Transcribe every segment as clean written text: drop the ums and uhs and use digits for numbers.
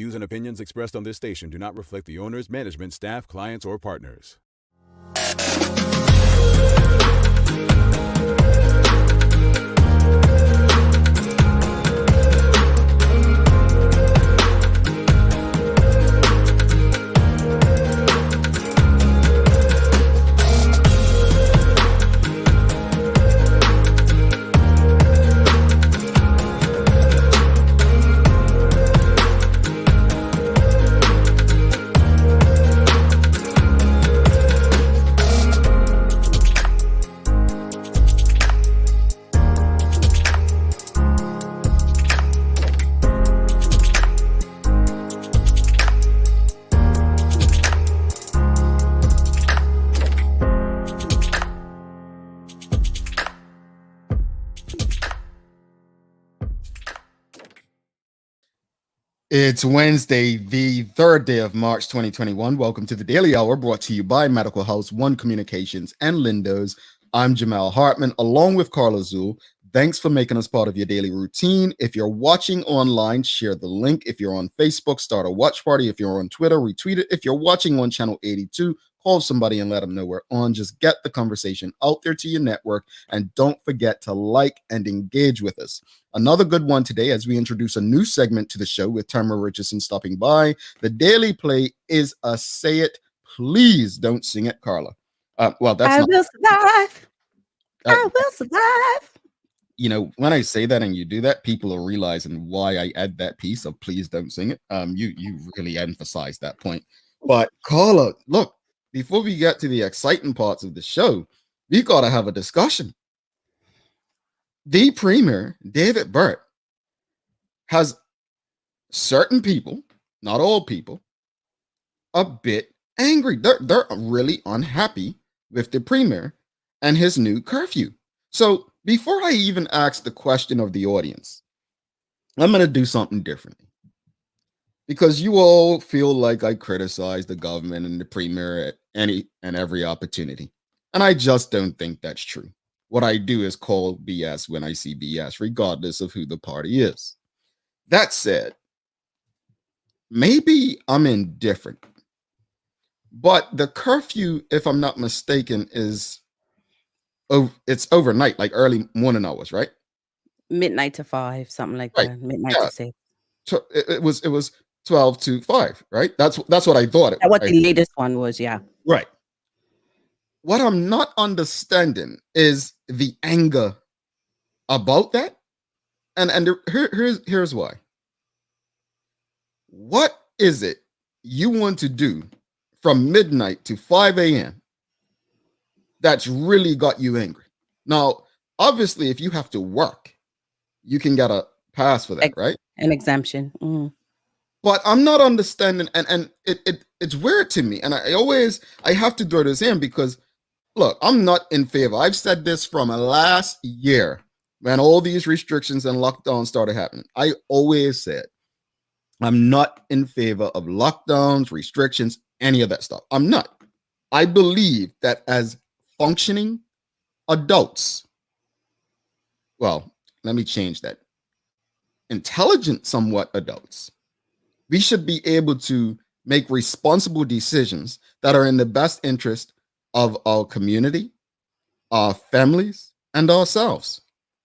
views and opinions expressed on this station do not reflect the owners, management, staff, clients, or partners. It's Wednesday, the 3rd day of March 2021. Welcome to the Daily Hour, brought to you by Medical House, One Communications, and Lindo's. I'm Jamal Hartman, along with Carla Zul. Thanks for making us part of your daily routine. If you're watching online, share the link. If you're on Facebook, start a watch party. If you're on Twitter, retweet it. If you're watching on Channel 82, call somebody and let them know we're on. Just get the conversation out there to your network, and don't forget to like and engage with us. Another good one today as we introduce a new segment to the show with Tamara Richardson stopping by. The Daily Play is a Say It, Please Don't Sing It, Carla. Well, that's I will survive. I will survive. You know, when I say that and you do that, people are realizing why I add that piece of please don't sing it. You really emphasize that point. But Carla, look, before we get to the exciting parts of the show, we got to have a discussion. The Premier, David Burt, has certain people, not all people, a bit angry. They're really unhappy with the Premier and his new curfew. So before I even ask the question of the audience, I'm going to do something differently. Because you all feel like I criticize the government and the Premier at any and every opportunity. And I just don't think that's true. What I do is call BS when I see BS, regardless of who the party is. That said, maybe I'm indifferent. But the curfew, if I'm not mistaken, it's overnight, like early morning hours, right? Midnight to 5, something like that. Midnight to 6. So it was 12 to 5, right? That's what I thought. What the latest one was, yeah. Right. What I'm not understanding is the anger about that. And here's why. What is it you want to do from midnight to 5 a.m. that's really got you angry? Now, obviously, if you have to work, you can get a pass for that, right? An exemption. Mm-hmm. But I'm not understanding, and it's weird to me. And I have to throw this in because, look, I'm not in favor. I've said this from last year when all these restrictions and lockdowns started happening. I always said I'm not in favor of lockdowns, restrictions, any of that stuff. I'm not. I believe that as functioning adults, well, let me change that. Intelligent, somewhat adults, we should be able to make responsible decisions that are in the best interest of our community, our families, and ourselves.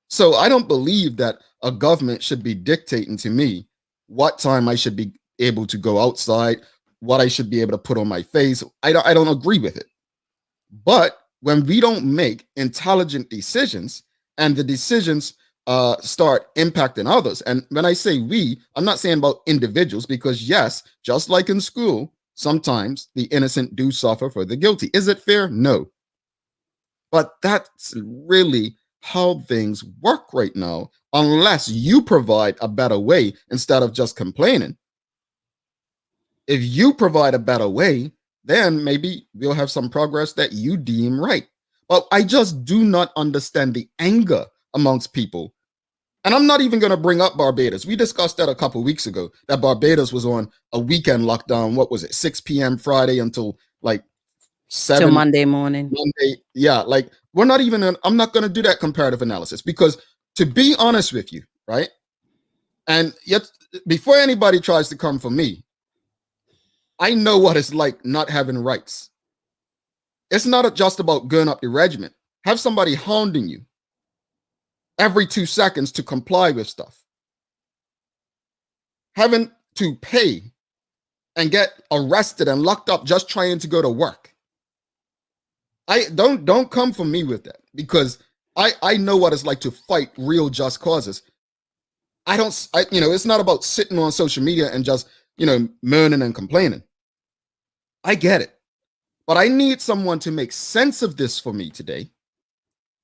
So I don't believe that a government should be dictating to me what time I should be able to go outside, what I should be able to put on my face. I don't agree with it. But when we don't make intelligent decisions and the decisions start impacting others. And when I say we, I'm not saying about individuals, because yes, just like in school, sometimes the innocent do suffer for the guilty. Is it fair? No. But that's really how things work right now, unless you provide a better way instead of just complaining. If you provide a better way, then maybe we'll have some progress that you deem right. But I just do not understand the anger amongst people. And I'm not even going to bring up Barbados. We discussed that a couple of weeks ago, that Barbados was on a weekend lockdown. What was it? 6 p.m. Friday until like 7 till Monday morning. Yeah, like we're not even, I'm not going to do that comparative analysis because, to be honest with you, right? And yet, before anybody tries to come for me, I know what it's like not having rights. It's not just about going up the regiment. Have somebody hounding you every 2 seconds to comply with stuff. Having to pay and get arrested and locked up just trying to go to work. I don't come for me with that, because I know what it's like to fight real just causes. It's not about sitting on social media and just, moaning and complaining. I get it. But I need someone to make sense of this for me today.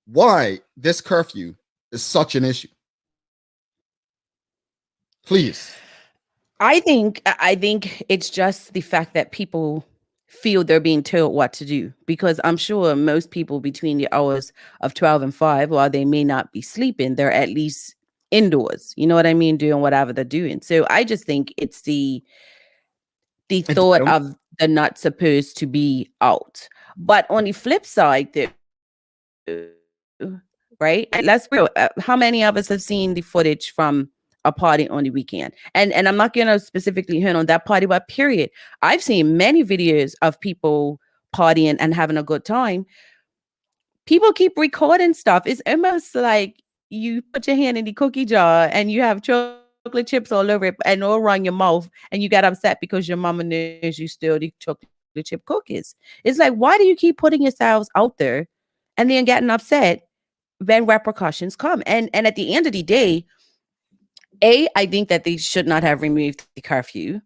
Why this curfew is such an issue. Please. I think it's just the fact that people feel they're being told what to do, because I'm sure most people between the hours of 12 and 5, while they may not be sleeping, they're at least indoors. You know what I mean? Doing whatever they're doing. So I just think it's the thought of they're not supposed to be out. But on the flip side, right? Let's be real. How many of us have seen the footage from a party on the weekend? And I'm not going to specifically hit on that party, but period. I've seen many videos of people partying and having a good time. People keep recording stuff. It's almost like you put your hand in the cookie jar and you have chocolate chips all over it and all around your mouth, and you got upset because your mama knows you still the chocolate chip cookies. It's like, why do you keep putting yourselves out there and then getting upset when repercussions come? And at the end of the day, I think that they should not have removed the curfew,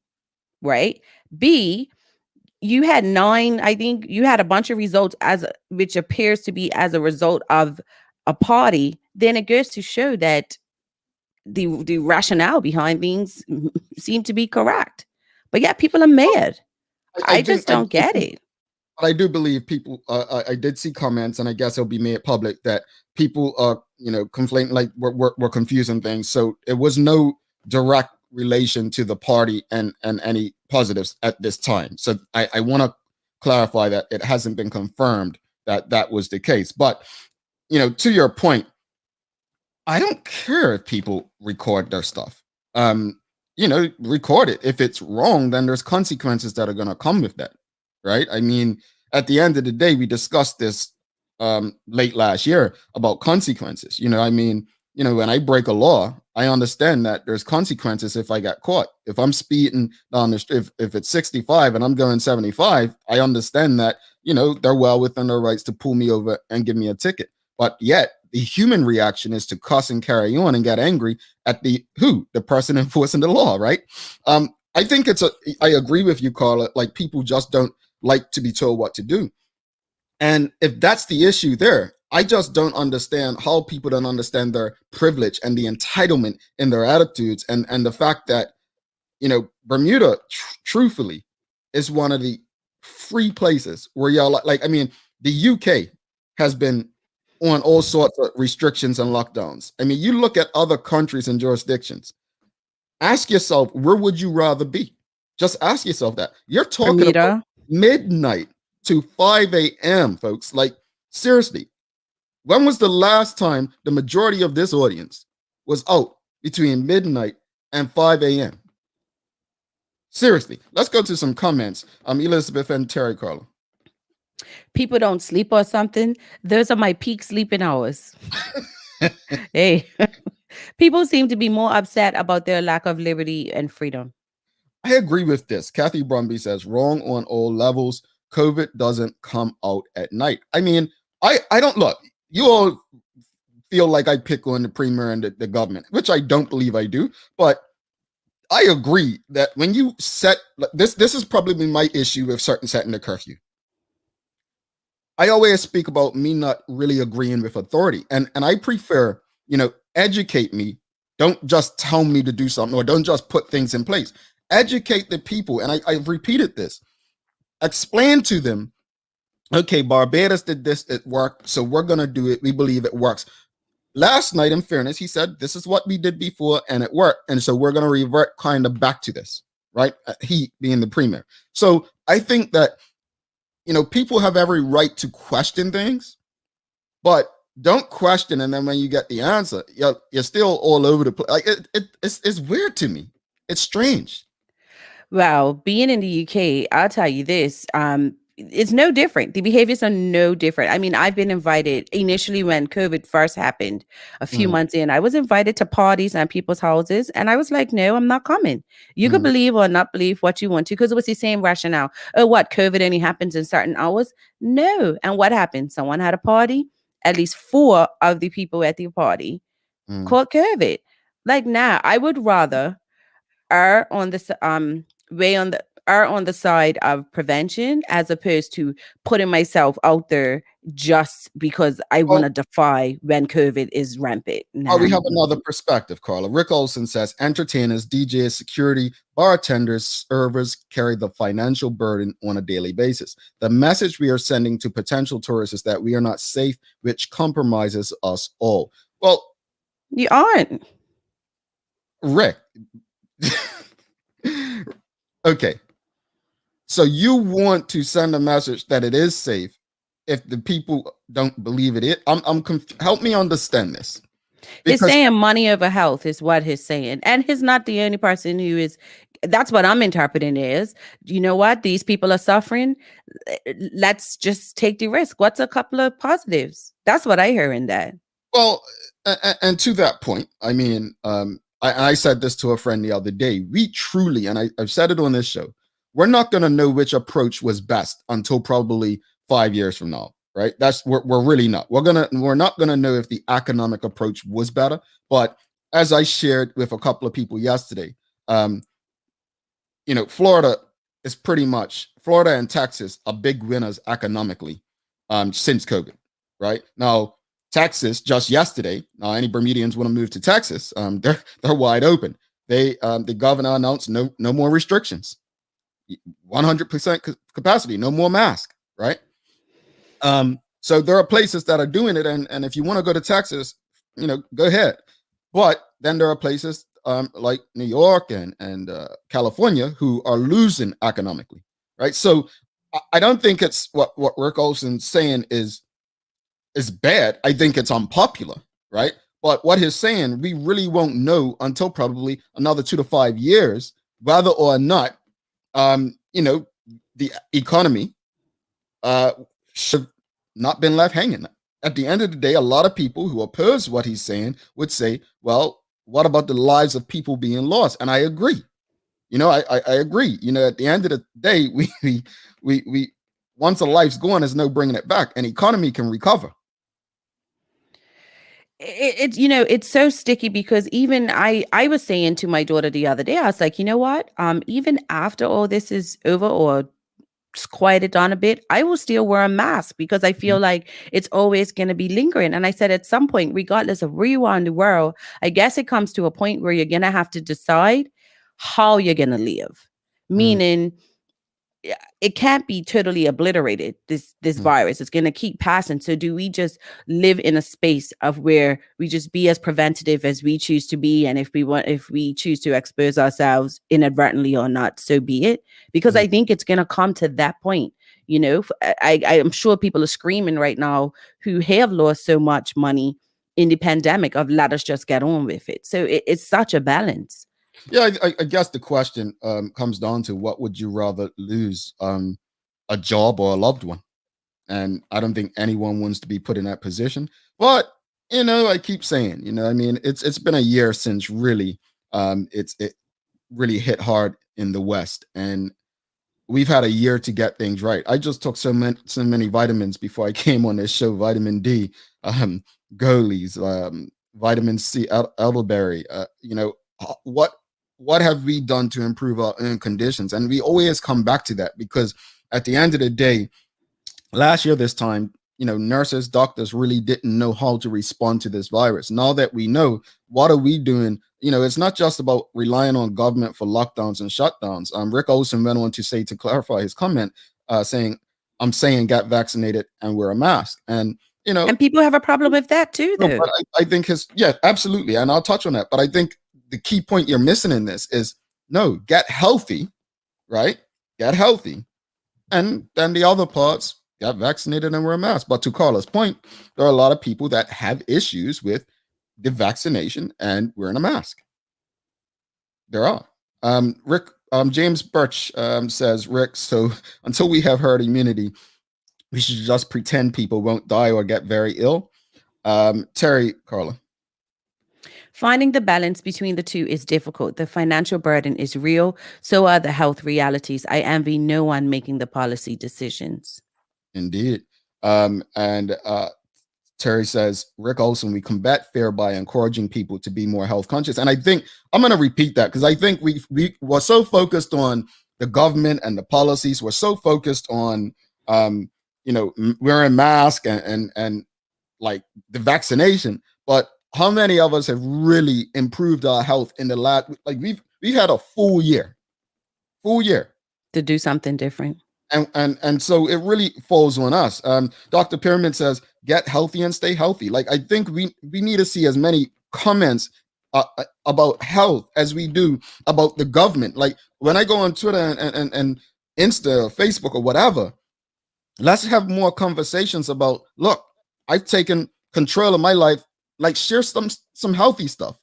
right? B, you had 9, I think you had a bunch of results which appears to be as a result of a party. Then it goes to show that the rationale behind things seem to be correct. But yeah, people are mad. I just don't get it. But I do believe people, I did see comments, and I guess it'll be made public, that people are, conflating, like we're confusing things. So it was no direct relation to the party and any positives at this time. So I want to clarify that it hasn't been confirmed that was the case. But, to your point, I don't care if people record their stuff. Record it. If it's wrong, then there's consequences that are going to come with that. Right. I mean, at the end of the day, we discussed this late last year about consequences. When I break a law, I understand that there's consequences if I got caught. If I'm speeding down the street, if it's 65 and I'm going 75, I understand that, they're well within their rights to pull me over and give me a ticket. But yet the human reaction is to cuss and carry on and get angry at the person enforcing the law. Right. I think I agree with you, Carla. Like, people just don't like to be told what to do. And if that's the issue there, I just don't understand how people don't understand their privilege and the entitlement in their attitudes, and the fact that, Bermuda, truthfully, is one of the free places where y'all the UK has been on all sorts of restrictions and lockdowns. I mean, you look at other countries and jurisdictions. Ask yourself, where would you rather be? Just ask yourself that. You're talking Bermuda. about midnight to 5 a.m., folks. Like, seriously, when was the last time the majority of this audience was out between midnight and 5 a.m.? Seriously, let's go to some comments. Elizabeth and Terry, Carla. People don't sleep or something. Those are my peak sleeping hours. Hey, people seem to be more upset about their lack of liberty and freedom. I agree with this. Kathy Brumby says, wrong on all levels. COVID doesn't come out at night. I mean, I don't look. You all feel like I pick on the premier and the government, which I don't believe I do. But I agree that when you set this is probably my issue with setting the curfew. I always speak about me not really agreeing with authority, and I prefer, educate me. Don't just tell me to do something, or don't just put things in place. Educate the people, and I've repeated this. Explain to them, okay, Barbados did this, it worked, so we're going to do it. We believe it works. Last night, in fairness, he said, this is what we did before, and it worked, and so we're going to revert kind of back to this, right? He being the premier. So I think that, people have every right to question things, but don't question, and then when you get the answer, you're still all over the place. Like it's weird to me. It's strange. Well, being in the UK, I'll tell you this. It's no different. The behaviors are no different. I mean, I've been invited initially when COVID first happened a few Mm, months in. I was invited to parties and people's houses, and I was like, no, I'm not coming. You could mm, believe or not believe what you want to, because it was the same rationale. Oh, what? COVID only happens in certain hours? No. And what happened? Someone had a party. At least four of the people at the party mm. caught COVID. Like, now, I would rather are on the way on the are on the side of prevention as opposed to putting myself out there just because I want Well, to defy when COVID is rampant. oh, we Nah. have another perspective, Carla. Rick Olson says entertainers, DJs, security, bartenders, servers carry the financial burden on a daily basis. The message we are sending to potential tourists is that we are not safe, which compromises us all. Well, You aren't. Rick, okay. So you want to send a message that it is safe if the people don't believe it is? Help me understand this. He's Because saying money over health is what he's saying. And he's not the only person who is. That's what I'm interpreting is, you know what? These people are suffering. Let's just take the risk. What's a couple of positives? That's what I hear in that. well, and to that point, I mean, I said this to a friend the other day. We truly, and I've said it on this show, we're not going to know which approach was best until probably 5 years from now, right? We're really not. We're not gonna know if the economic approach was better. But as I shared with a couple of people yesterday, um, Florida is Florida and Texas are big winners economically since COVID, right? Now, Texas just yesterday, now any Bermudians want to move to Texas, they're wide open. The governor announced no more restrictions, 100% capacity, no more mask, right? So there are places that are doing it, and if you want to go to Texas, go ahead. But then there are places like New York and California who are losing economically, right? So I don't think it's what Rick Olson's saying is bad. I think it's unpopular, right? But what he's saying, we really won't know until probably another 2 to 5 years whether or not the economy should not been left hanging. At the end of the day, a lot of people who oppose what he's saying would say, well, what about the lives of people being lost? And I agree. I agree. At the end of the day, we once a life's gone, there's no bringing it back. An economy can recover. It's so sticky because even I was saying to my daughter the other day, I was like, you know what? Even after all this is over or quieted down a bit, I will still wear a mask because I feel like it's always going to be lingering. And I said, at some point, regardless of where you are in the world, I guess it comes to a point where you're going to have to decide how you're going to live. Mm, Meaning, it can't be totally obliterated. This mm, virus is going to keep passing. So do we just live in a space of where we just be as preventative as we choose to be, and if we choose to expose ourselves inadvertently or not, so be it? Because mm. I think it's going to come to that point. I am sure people are screaming right now who have lost so much money in the pandemic of let us just get on with it. So it's such a balance. Yeah, I guess the question comes down to what would you rather lose, a job or a loved one? And I don't think anyone wants to be put in that position. But I keep saying, I mean, it's been a year since really, it really hit hard in the West, and we've had a year to get things right. I just took so many vitamins before I came on this show: vitamin D, Goalies, vitamin C, elderberry. What have we done to improve our own conditions? And we always come back to that because at the end of the day, last year this time, nurses, doctors really didn't know how to respond to this virus. Now that we know, what are we doing? It's not just about relying on government for lockdowns and shutdowns. Rick Olson went on to say, to clarify his comment, saying, I'm saying get vaccinated and wear a mask. And And people have a problem with that too, no, though. but I think absolutely. And I'll touch on that. But I think the key point you're missing in this is no, get healthy, right? Get healthy. And then the other parts, get vaccinated and wear a mask. But to Carla's point, there are a lot of people that have issues with the vaccination and wearing a mask. There are. Rick, James Birch says, Rick, so until we have herd immunity, we should just pretend people won't die or get very ill. Terry, Carla. Finding the balance between the two is difficult. The financial burden is real. So are the health realities. I envy no one making the policy decisions. Indeed. And Terry says, Rick Olson, we combat fear by encouraging people to be more health conscious. And I think I'm going to repeat that because I think we were so focused on the government and the policies. We're so focused on, wearing masks and like the vaccination. But how many of us have really improved our health in the last, like we've had a full year to do something different. And so it really falls on us. Dr. Pyramid says, get healthy and stay healthy. Like, I think we need to see as many comments about health as we do about the government. Like when I go on Twitter and Insta or Facebook or whatever, let's have more conversations about, look, I've taken control of my life, like share some healthy stuff.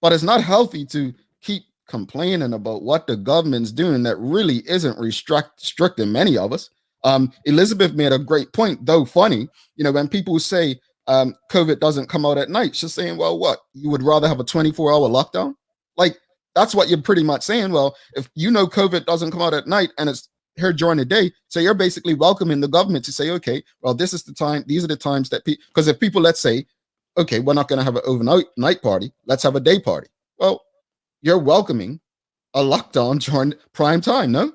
But it's not healthy to keep complaining about what the government's doing that really isn't restricting many of us. Elizabeth made a great point, though funny, when people say COVID doesn't come out at night, she's saying, well, what, you would rather have a 24-hour lockdown? Like, that's what you're pretty much saying. Well, if COVID doesn't come out at night and it's here during the day, so you're basically welcoming the government to say, okay, well, this is the time, these are the times that because if people, let's say, okay, we're not going to have an overnight night party, let's have a day party. Well, you're welcoming a lockdown during prime time, no?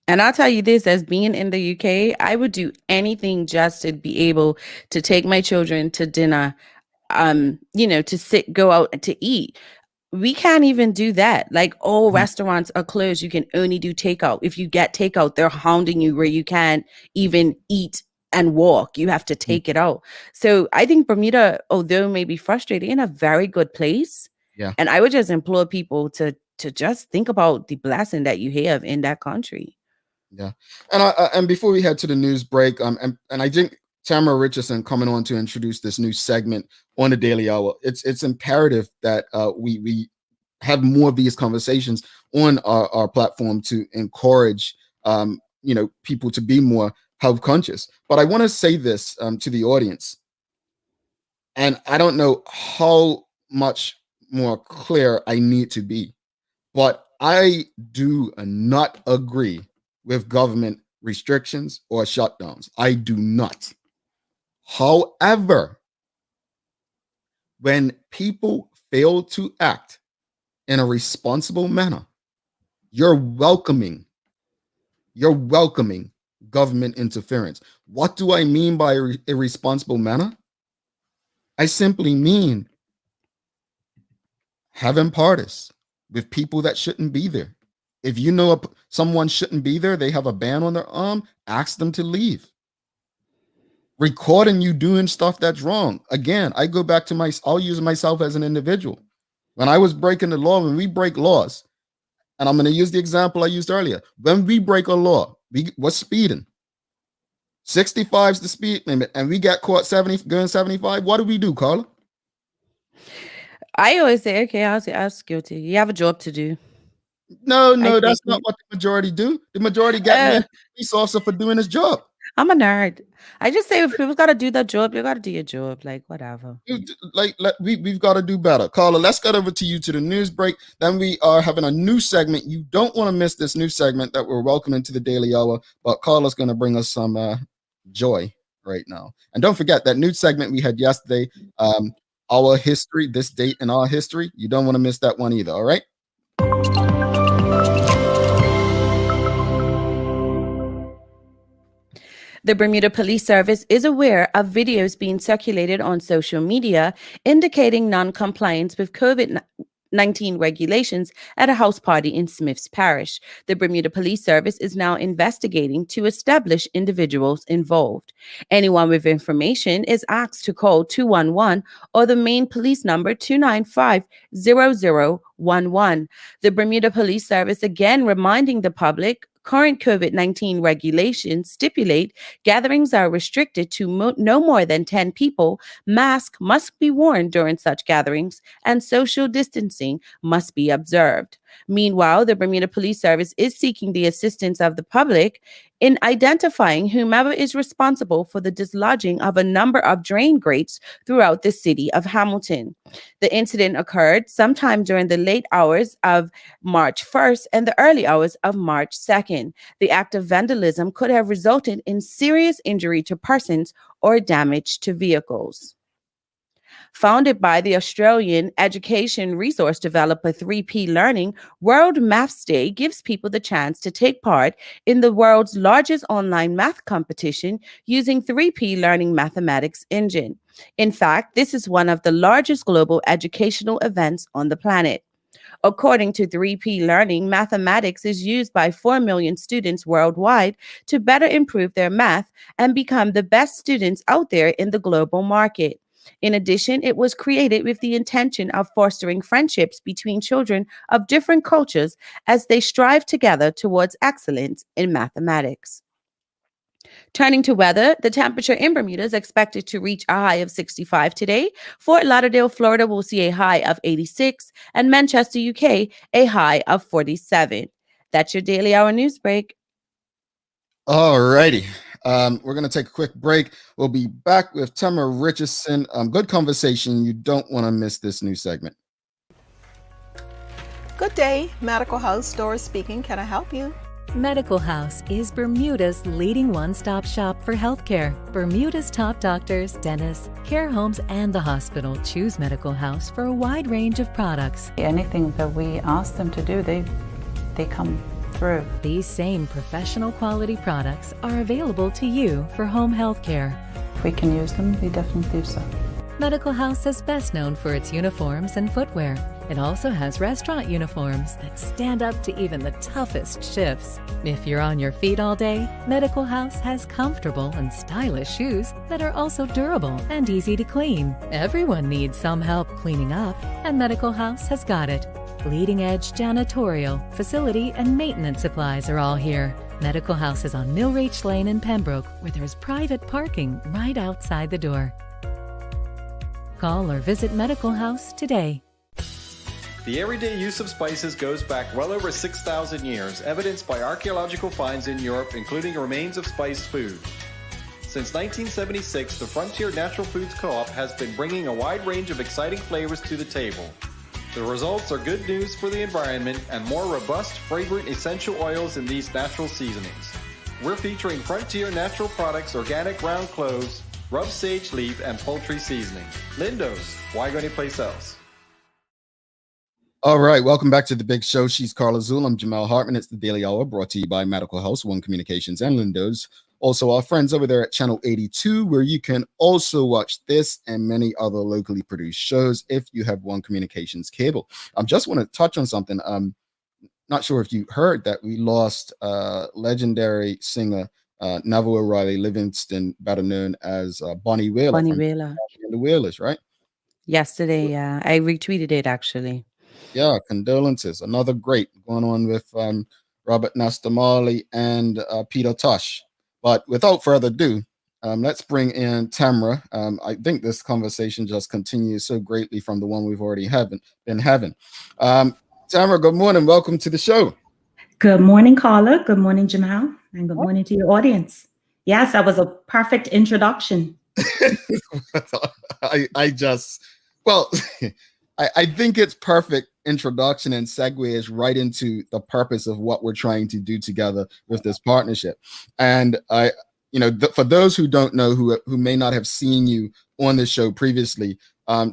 And I'll tell you this, as being in the UK, I would do anything just to be able to take my children to dinner, to go out to eat. We can't even do that. Like all restaurants are closed. You can only do takeout. If you get takeout, they're hounding you where you can't even eat and walk. You have to take it out. So I think Bermuda, although maybe frustrated, in a very good place. Yeah. And I would just implore people to just think about the blessing that you have in that country. Yeah. And before we head to the news break, and I think Tamara Richardson coming on to introduce this new segment on the Daily Hour, it's imperative that we have more of these conversations on our platform to encourage people to be more health conscious. But I want to say this to the audience, and I don't know how much more clear I need to be, but I do not agree with government restrictions or shutdowns. I do not. However, when people fail to act in a responsible manner, you're welcoming government interference. What do I mean by a responsible manner? I simply mean having parties with people that shouldn't be there. If you know someone shouldn't be there, they have a band on their arm, ask them to leave. Recording you doing stuff that's wrong. Again, I go back to I'll use myself as an individual. When I was breaking the law, when we break laws, and I'm going to use the example I used earlier. When we break a law, we're speeding. 65 is the speed limit, and we got caught going 75. What do we do, Carla? I always say, okay, I was guilty. You have a job to do. No, that's not what the majority do. The majority got a police officer for doing his job. I'm a nerd. I just say if people got to do their job, you got to do your job. Like, whatever. We've got to do better. Carla, let's get over to you to the news break. Then we are having a new segment. You don't want to miss this new segment that we're welcoming to the Daily Hour. But Carla's going to bring us some joy right now. And don't forget that new segment we had yesterday, our history, this date in our history. You don't want to miss that one either. All right. The Bermuda Police Service is aware of videos being circulated on social media indicating non-compliance with COVID-19 regulations at a house party in Smiths Parish. The Bermuda Police Service is now investigating to establish individuals involved. Anyone with information is asked to call 211 or the main police number 295-0011. The Bermuda Police Service again reminding the public, Current COVID-19 regulations stipulate gatherings are restricted to no more than 10 people, masks must be worn during such gatherings, and social distancing must be observed. Meanwhile, the Bermuda Police Service is seeking the assistance of the public in identifying whomever is responsible for the dislodging of a number of drain grates throughout the city of Hamilton. The incident occurred sometime during the late hours of March 1st and the early hours of March 2nd. The act of vandalism could have resulted in serious injury to persons or damage to vehicles. Founded by the Australian education resource developer 3P Learning, World Maths Day gives people the chance to take part in the world's largest online math competition using 3P Learning mathematics engine. In fact, this is one of the largest global educational events on the planet. According to 3P Learning, mathematics is used by 4 million students worldwide to better improve their math and become the best students out there in the global market. In addition, it was created with the intention of fostering friendships between children of different cultures as they strive together towards excellence in mathematics. Turning to weather, the temperature in Bermuda is expected to reach a high of 65 today. Fort Lauderdale, Florida will see a high of 86, and Manchester, UK, a high of 47. That's your Daily Hour news break. All righty. We're going to take a quick break. We'll be back with Tamara Richardson. Good conversation. You don't want to miss this new segment. Good day, Medical House Doris speaking. Can I help you? Medical House is Bermuda's leading one-stop shop for healthcare. Bermuda's top doctors, dentists, care homes, and the hospital choose Medical House for a wide range of products. Anything that we ask them to do, they come through. These same professional quality products are available to you for home health care. If we can use them, we definitely do so. Medical House is best known for its uniforms and footwear. It also has restaurant uniforms that stand up to even the toughest shifts. If you're on your feet all day, Medical House has comfortable and stylish shoes that are also durable and easy to clean. Everyone needs some help cleaning up, and Medical House has got it. Leading-edge janitorial, facility, and maintenance supplies are all here. Medical House is on Millreach Lane in Pembroke, where there's private parking right outside the door. Call or visit Medical House today. The everyday use of spices goes back well over 6,000 years, evidenced by archaeological finds in Europe, including remains of spiced food. Since 1976, the Frontier Natural Foods Co-op has been bringing a wide range of exciting flavors to the table. The results are good news for the environment and more robust, fragrant, essential oils in these natural seasonings. We're featuring Frontier Natural Products, organic ground cloves, rub sage leaf, and poultry seasoning. Lindo's, why go anyplace else? All right, welcome back to the big show. She's Carla Zool. I'm Jamal Hartman. It's the Daily Hour brought to you by Medical House, One Communications, and Lindo's. Also, our friends over there at Channel 82, where you can also watch this and many other locally produced shows if you have One Communications cable. I just want to touch on something. Not sure if you heard that we lost legendary singer Neville O'Reilly Livingston, better known as Bonnie Wheeler. Bonnie Wheeler. The Wheelers, right? Yesterday, yeah. I retweeted it, actually. Yeah, condolences. Another great going on with Robert Nesta Marley and Peter Tosh. But without further ado, let's bring in Tamara. I think this conversation just continues so greatly from the one we've already been having. Tamara, good morning. Welcome to the show. Good morning, Carla. Good morning, Jamal. And good morning to your audience. Yes, that was a perfect introduction. I think it's perfect introduction and segues right into the purpose of what we're trying to do together with this partnership. And for those who don't know, who may not have seen you on the show previously,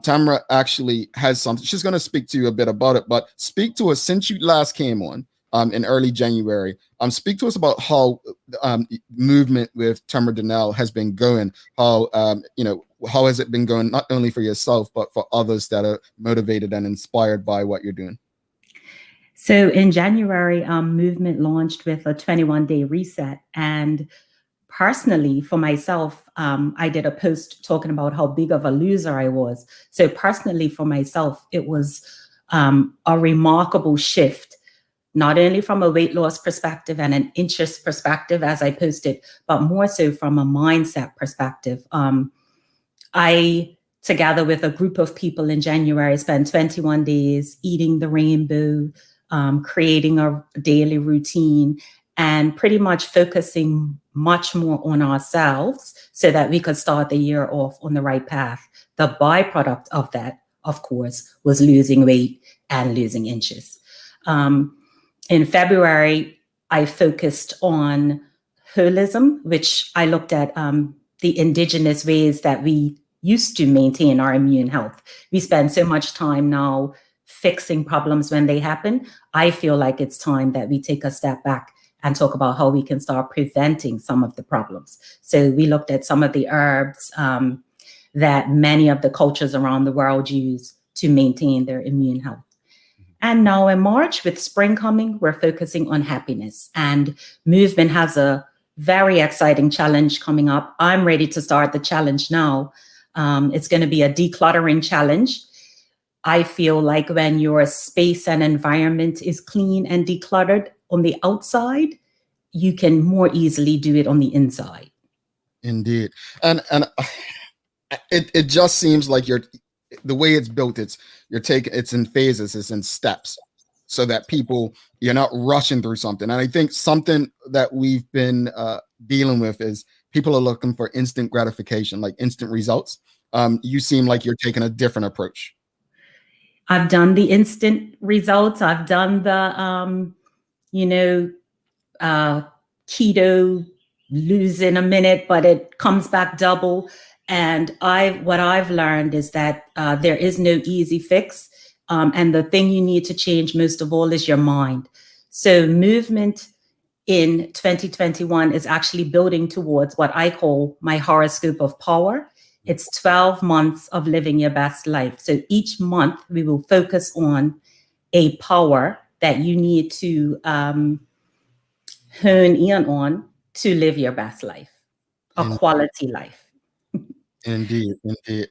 Tamara actually has something. She's going to speak to you a bit about it, but speak to us since you last came on in early January. Speak to us about how movement with Tamara Donnelle has been going. How has it been going, not only for yourself, but for others that are motivated and inspired by what you're doing? So in January, movement launched with a 21-day reset. And personally, for myself, I did a post talking about how big of a loser I was. So personally, for myself, it was a remarkable shift not only from a weight loss perspective and an interest perspective, as I posted, but more so from a mindset perspective. I, together with a group of people in January, spent 21 days eating the rainbow, creating a daily routine, and pretty much focusing much more on ourselves so that we could start the year off on the right path. The byproduct of that, of course, was losing weight and losing inches. In February, I focused on holism, which I looked at the indigenous ways that we used to maintain our immune health. We spend so much time now fixing problems when they happen. I feel like it's time that we take a step back and talk about how we can start preventing some of the problems. So we looked at some of the herbs that many of the cultures around the world use to maintain their immune health. And now in March, with spring coming, we're focusing on happiness. And Movement has a very exciting challenge coming up. I'm ready to start the challenge now. It's going to be a decluttering challenge. I feel like when your space and environment is clean and decluttered on the outside, you can more easily do it on the inside. Indeed. And it just seems like the way it's built, it's in phases, it's in steps, so that you're not rushing through something. And I think something that we've been dealing with is people are looking for instant gratification, like instant results. You seem like you're taking a different approach. I've done the instant results. I've done the, keto, lose in a minute, but it comes back double. And what I've learned is that there is no easy fix. And the thing you need to change most of all is your mind. So Movement in 2021 is actually building towards what I call my horoscope of power. It's 12 months of living your best life. So each month we will focus on a power that you need to hone in on to live your best life, a quality life. Indeed.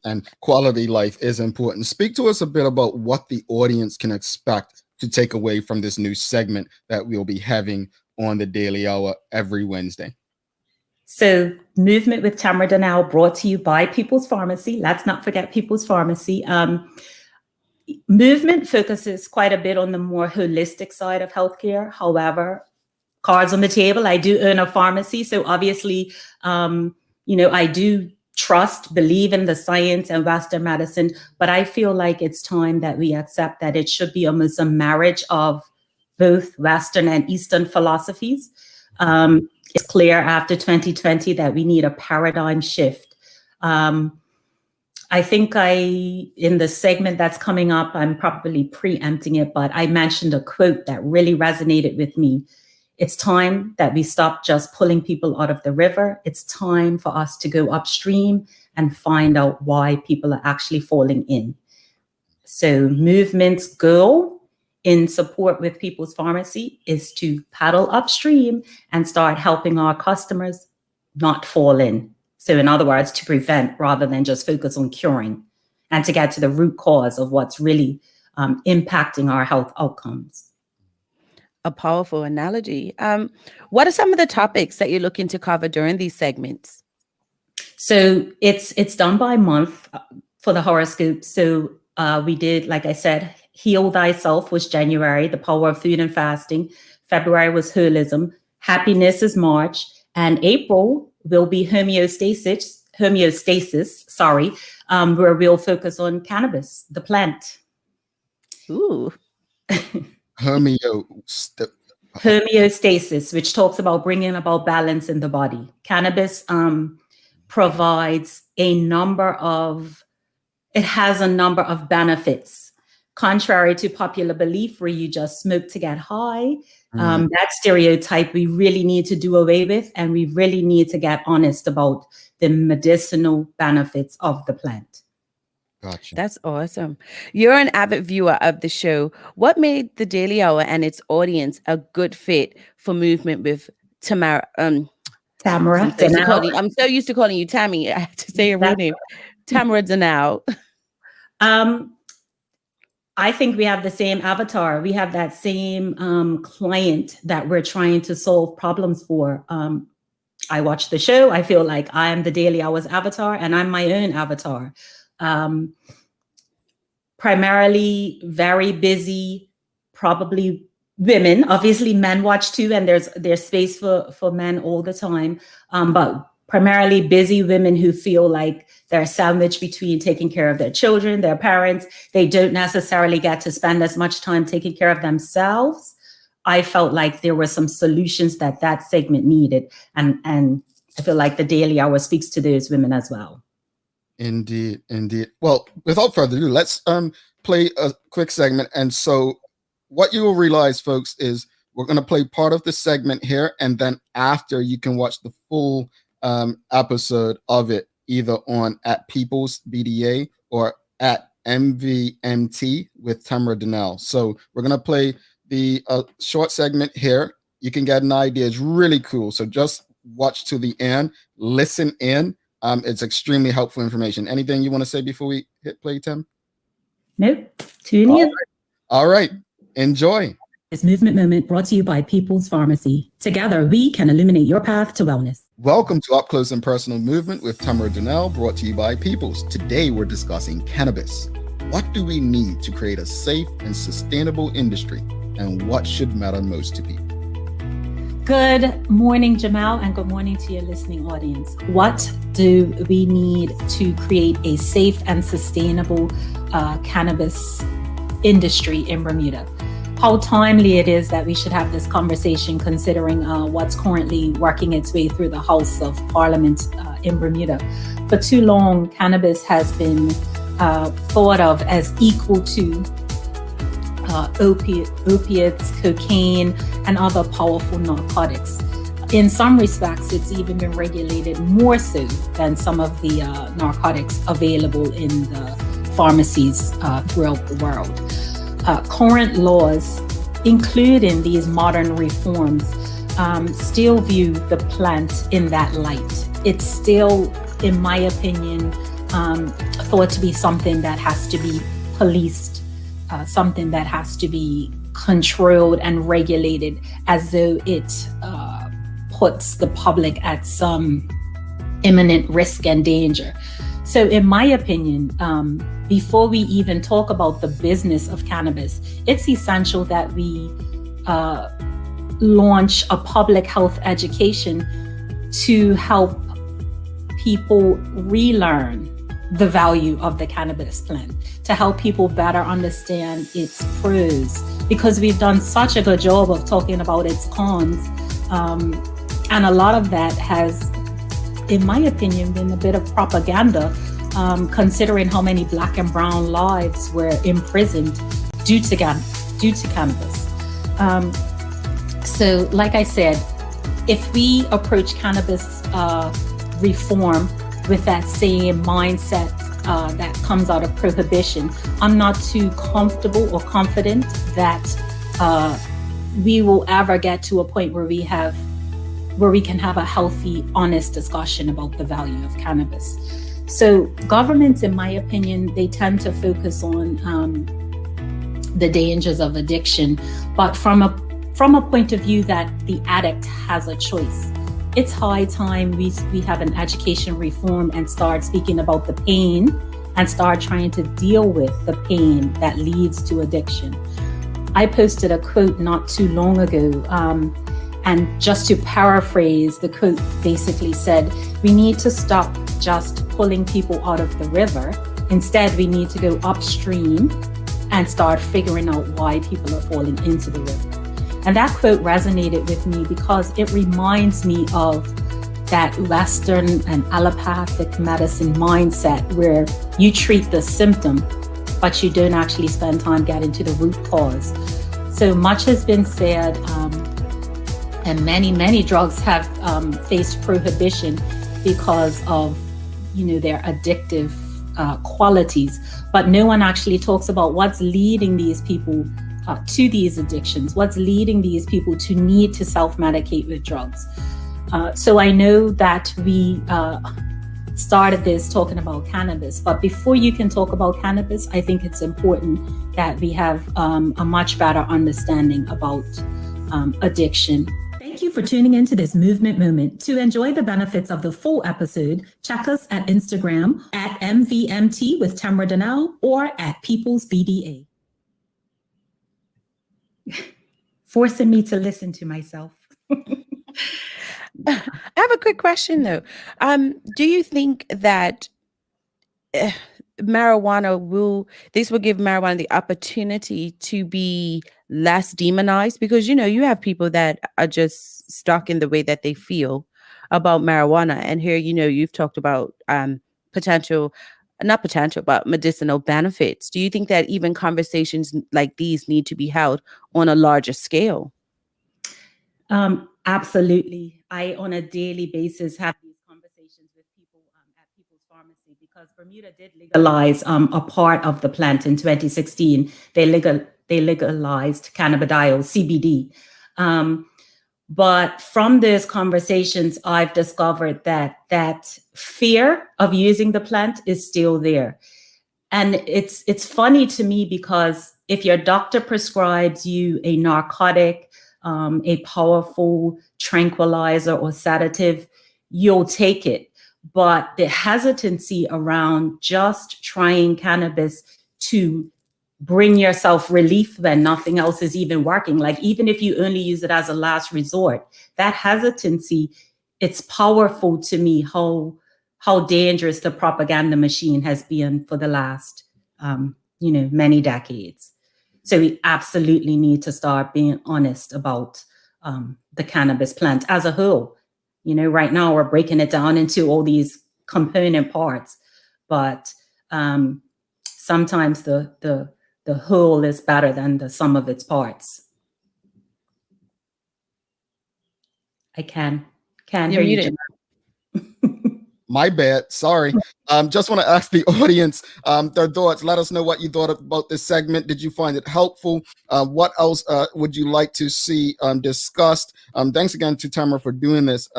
And quality life is important. Speak to us a bit about what the audience can expect to take away from this new segment that we'll be having on the Daily Hour every Wednesday. So Movement with Tamara Donnelle, brought to you by People's Pharmacy. Let's not forget People's Pharmacy. Movement focuses quite a bit on the more holistic side of healthcare. However, cards on the table, I do own a pharmacy. So obviously, I do believe in the science and Western medicine, but I feel like it's time that we accept that it should be almost a marriage of both Western and Eastern philosophies. It's clear after 2020 that we need a paradigm shift. I think in the segment that's coming up, I'm probably preempting it, but I mentioned a quote that really resonated with me. It's time that we stop just pulling people out of the river. It's time for us to go upstream and find out why people are actually falling in. So Movement's goal in support with People's Pharmacy is to paddle upstream and start helping our customers not fall in. So in other words, to prevent rather than just focus on curing, and to get to the root cause of what's really impacting our health outcomes. A powerful analogy. What are some of the topics that you're looking to cover during these segments? So it's done by month for the horoscope. So we did, like I said, Heal Thyself was January, the power of food and fasting. February was holism. Happiness is March. And April will be homeostasis, where we'll focus on cannabis, the plant. Ooh. Homeostasis, which talks about bringing about balance in the body. Cannabis provides a number of benefits. Contrary to popular belief where you just smoke to get high, that stereotype we really need to do away with, and we really need to get honest about the medicinal benefits of the plant. Gotcha. That's awesome. You're an avid viewer of the show. What made the Daily Hour and its audience a good fit for Movement with Tamara? Tamara. I'm so used to calling you Tammy. I have to say your real name. Tamara Donnelle. I think we have the same avatar. We have that same client that we're trying to solve problems for. I watch the show. I feel like I am the Daily Hours avatar, and I'm my own avatar. Primarily very busy, probably women. Obviously, men watch too, and there's space for men all the time. But primarily busy women who feel like they're sandwiched between taking care of their children, their parents. They don't necessarily get to spend as much time taking care of themselves. I felt like there were some solutions that segment needed. And I feel like the Daily Hour speaks to those women as well. Indeed. Well, without further ado, let's play a quick segment. And so what you will realize, folks, is we're going to play part of the segment here, and then after you can watch the full episode of it either on at People's BDA or at MVMT with Tamara Donnelle. So we're going to play the short segment here. You can get an idea. It's really cool. So just watch to the end, listen in. It's extremely helpful information. Anything you want to say before we hit play, Tim? Nope. Tune in. All right. Enjoy. This movement moment brought to you by People's Pharmacy. Together, we can illuminate your path to wellness. Welcome to Up Close and Personal Movement with Tamara Donnelle, brought to you by People's. Today, we're discussing cannabis. What do we need to create a safe and sustainable industry? And what should matter most to people? Good morning, Jamal, and good morning to your listening audience. What do we need to create a safe and sustainable cannabis industry in Bermuda? How timely it is that we should have this conversation, considering what's currently working its way through the House of Parliament in Bermuda. For too long, cannabis has been thought of as equal to opiates, cocaine, and other powerful narcotics. In some respects, it's even been regulated more so than some of the narcotics available in the pharmacies throughout the world. Current laws, including these modern reforms, still view the plant in that light. It's still, in my opinion, thought to be something that has to be policed, something that has to be controlled and regulated, as though it puts the public at some imminent risk and danger. So in my opinion, before we even talk about the business of cannabis, it's essential that we launch a public health education to help people relearn the value of the cannabis plant, to help people better understand its pros, because we've done such a good job of talking about its cons. And a lot of that has, in my opinion, been a bit of propaganda, considering how many Black and brown lives were imprisoned due to cannabis. So like I said, if we approach cannabis reform with that same mindset that comes out of prohibition, I'm not too comfortable or confident that we will ever get to a point where we can have a healthy, honest discussion about the value of cannabis. So governments, in my opinion, they tend to focus on the dangers of addiction, but from a point of view that the addict has a choice. It's high time we have an education reform and start speaking about the pain and start trying to deal with the pain that leads to addiction. I posted a quote not too long ago, and just to paraphrase, the quote basically said, we need to stop just pulling people out of the river. Instead, we need to go upstream and start figuring out why people are falling into the river. And that quote resonated with me because it reminds me of that Western and allopathic medicine mindset where you treat the symptom, but you don't actually spend time getting to the root cause. So much has been said, and many drugs have faced prohibition because of, their addictive qualities. But no one actually talks about what's leading these people to these addictions, what's leading these people to need to self-medicate with drugs. So I know that we started this talking about cannabis. But before you can talk about cannabis, I think it's important that we have a much better understanding about addiction. Thank you for tuning into this movement moment. To enjoy the benefits of the full episode, check us at Instagram at MVMT with Tamara Donnelle or at People's BDA. Forcing me to listen to myself. I have a quick question though. Do you think that marijuana will give marijuana the opportunity to be less demonized? Because you have people that are just stuck in the way that they feel about marijuana, and here you've talked about not potential but medicinal benefits. Do you think that even conversations like these need to be held on a larger scale? Absolutely. I, on a daily basis, have these conversations with people at People's Pharmacy, because Bermuda did legalize a part of the plant in 2016. They legalized cannabidiol, CBD. But from those conversations, I've discovered that fear of using the plant is still there. And it's funny to me, because if your doctor prescribes you a narcotic, a powerful tranquilizer or sedative, you'll take it. But the hesitancy around just trying cannabis to bring yourself relief when nothing else is even working, like even if you only use it as a last resort, that hesitancy, it's powerful to me how dangerous the propaganda machine has been for the last many decades. So we absolutely need to start being honest about the cannabis plant as a whole. Right now we're breaking it down into all these component parts, but sometimes the whole is better than the sum of its parts. I can't hear you. My bad. Sorry. Just want to ask the audience their thoughts. Let us know what you thought about this segment. Did you find it helpful? What else would you like to see discussed? Thanks again to Tamara for doing this.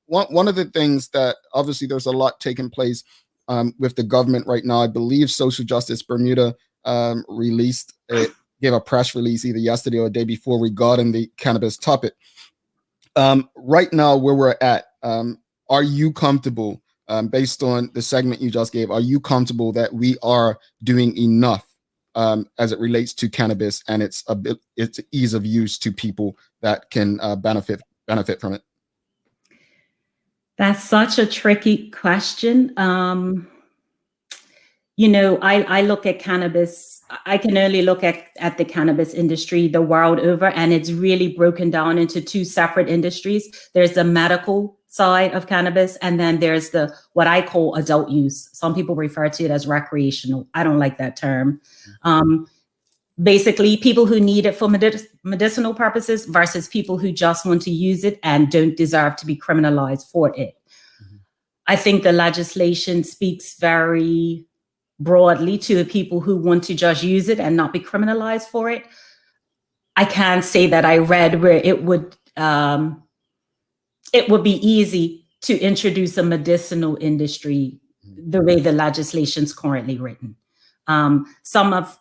One of the things that obviously there's a lot taking place with the government right now. I believe Social Justice Bermuda gave a press release either yesterday or the day before regarding the cannabis topic. Right now, where we're at, are you comfortable? Based on the segment you just gave, are you comfortable that we are doing enough as it relates to cannabis and its ease of use to people that can benefit from it? That's such a tricky question. I look at cannabis. I can only look at the cannabis industry the world over, and it's really broken down into two separate industries. There's the medical side of cannabis, and then there's what I call adult use. Some people refer to it as recreational. I don't like that term. Basically, people who need it for medicinal purposes versus people who just want to use it and don't deserve to be criminalized for it. Mm-hmm. I think the legislation speaks very broadly to the people who want to just use it and not be criminalized for it. I can't say that I read where it would be easy to introduce a medicinal industry the way the legislation is currently written. Some of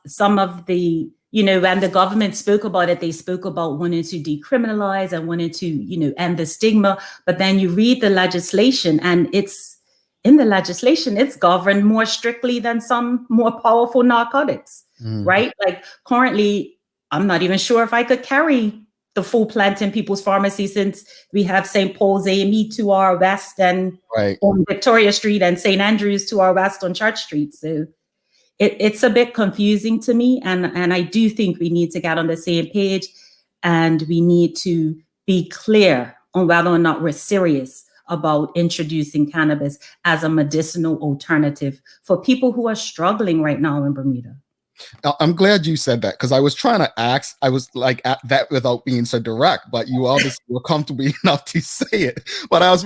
the, when the government spoke about it, they spoke about wanting to decriminalize and wanting to, end the stigma. But then you read the legislation, and it's governed more strictly than some more powerful narcotics, right? Like currently, I'm not even sure if I could carry the full plant in People's Pharmacy, since we have St. Paul's AME to our west and on Victoria Street, and St. Andrews to our west on Church Street. So it's a bit confusing to me. And I do think we need to get on the same page, and we need to be clear on whether or not we're serious about introducing cannabis as a medicinal alternative for people who are struggling right now in Bermuda. I'm glad you said that, because I was trying to ask, I was like at that without being so direct, but you obviously were comfortable enough to say it. But I was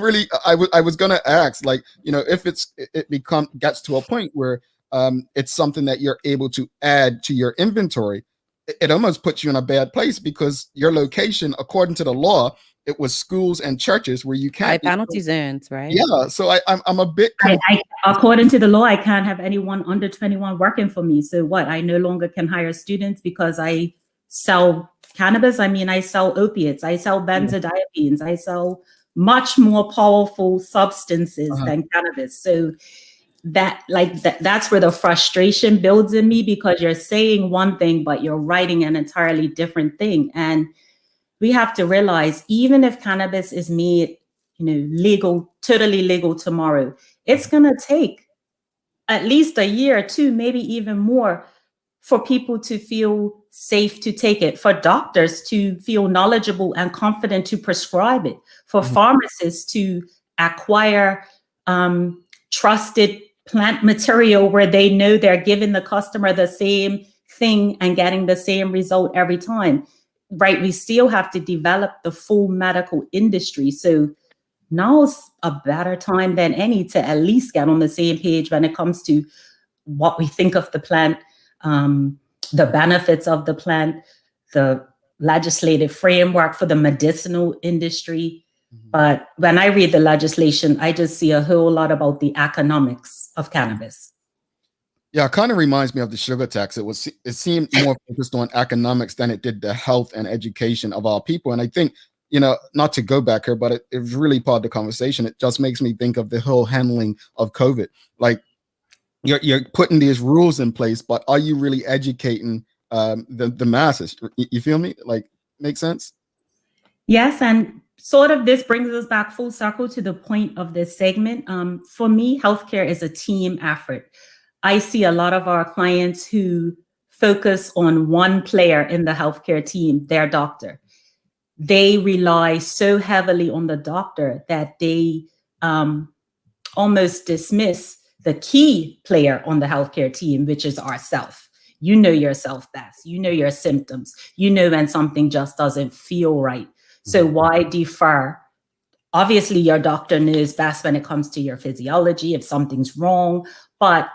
going to ask, like, if it gets to a point where it's something that you're able to add to your inventory, it almost puts you in a bad place, because your location, according to the law, it was schools and churches where you High can't. penalty zones, right? Yeah, so I'm a bit. According to the law, I can't have anyone under 21 working for me. So what? I no longer can hire students because I sell cannabis. I mean, I sell opiates, I sell benzodiazepines, I sell much more powerful substances than cannabis. So that's where the frustration builds in me, because you're saying one thing, but you're writing an entirely different thing. And we have to realize, even if cannabis is made, legal, totally legal tomorrow, it's going to take at least a year or two, maybe even more, for people to feel safe to take it, for doctors to feel knowledgeable and confident to prescribe it, for pharmacists to acquire trusted plant material where they know they're giving the customer the same thing and getting the same result every time, right? We still have to develop the full medical industry. So now's a better time than any to at least get on the same page when it comes to what we think of the plant, the benefits of the plant, the legislative framework for the medicinal industry. But when I read the legislation, I just see a whole lot about the economics of cannabis. Yeah, it kind of reminds me of the sugar tax. It seemed more focused on economics than it did the health and education of our people. And I think, not to go back here, but it was really part of the conversation. It just makes me think of the whole handling of COVID. Like, you're putting these rules in place, but are you really educating the masses? You feel me? Like, make sense? Yes, and sort of this brings us back full circle to the point of this segment. For me, healthcare is a team effort. I see a lot of our clients who focus on one player in the healthcare team, their doctor. They rely so heavily on the doctor that they almost dismiss the key player on the healthcare team, which is ourself. You know yourself best. You know your symptoms. You know when something just doesn't feel right. So why defer? Obviously, your doctor knows best when it comes to your physiology, if something's wrong, but